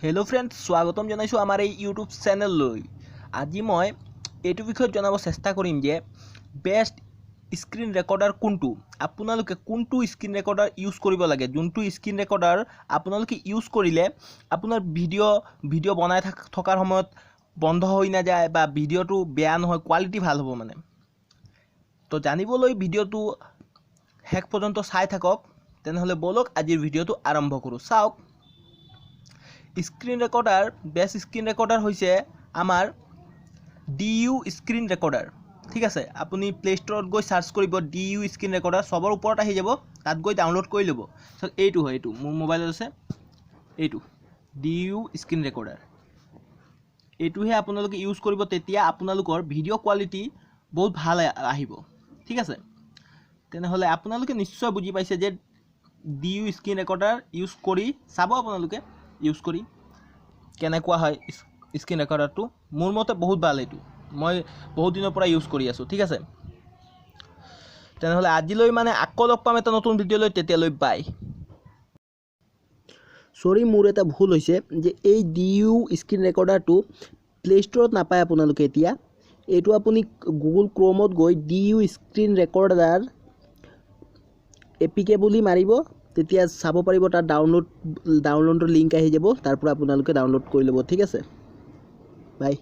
Hello friends स्वागतम जनाइছো आमार এই ইউটিউব চেনেললৈ। আজি মই এইটো বিষয়ত জনাব চেষ্টা কৰিম যে বেষ্ট স্ক্ৰিন ৰেকৰ্ডাৰ কোনটো, আপোনালোকে কোনটো স্ক্ৰিন ৰেকৰ্ডাৰ ইউজ কৰিব লাগে, যোনটো স্ক্ৰিন ৰেকৰ্ডাৰ আপোনালোকে ইউজ কৰিলে আপোনাৰ ভিডিও বনাই থকাৰ সময়ত বন্ধ হৈ না যায় বা ভিডিওটো বেয়া নহয়, কোৱালিটি ভাল হ'ব মানে। তো জানিবলৈ ভিডিওটো শেষ পৰ্যন্ত চাই থাকক। তেনেহলে বলক আজিৰ ভিডিওটো আৰম্ভ কৰো। চাওক, screen recorder best screen recorder হয়েছে আমার DU স্ক্রিন রেকর্ডার। ঠিক আছে, আপনি প্লে স্টোরত গৈ সার্চ করব DU স্ক্রিন রেকর্ডার, সবার উপরত আহি যাব, তাত গৈ ডাউনলোড করে লব। এইটো হয়, এইটো মোৰ মোবাইলত আছে, এইটো DU স্ক্ৰিন ৰেকৰ্ডাৰ। এইটোহে আপোনালোকে ইউজ কৰিব, তেতিয়া আপোনালোকৰ ভিডিও কোৱালিটি বহুত ভাল আহিব। ঠিক আছে, তেনেহলে আপোনালোকে নিশ্চয় বুজি পাইছে যে DU স্ক্রিন রেকর্ডার ইউজ কৰি চাব। আপোনালোকে ইউজ কৰি কেনেকুৱা হয় স্ক্ৰিন ৰেকৰ্ডাৰটো। মোৰ মতে বহুত ভাল, এইটো মই বহুত দিনৰ পৰা ইউজ কৰি আছো। ঠিক আছে, তেনেহলে আজিলৈ মানে আকৌ লগ পাম এটা নতুন ভিডিওলৈ, তেতিয়ালৈ বাই। সরি, মোর এটা ভুল হয়েছে যে এই DU স্ক্রিন রেকর্ডারটো প্লে স্টোরত নাপায় আপোনালোকে। এতিয়া এইটো আপুনি গুগল ক্রোমত গৈ DU স্ক্রিন রেকর্ডার APK বুলি মাৰিব, তেতিয়া চাব পাৰিব। তাত ডাউনলোডৰ লিংক আহি যাব, তাৰ পৰা আপোনালোকে ডাউনলোড কৰি ল'ব। ঠিক আছে, বাই।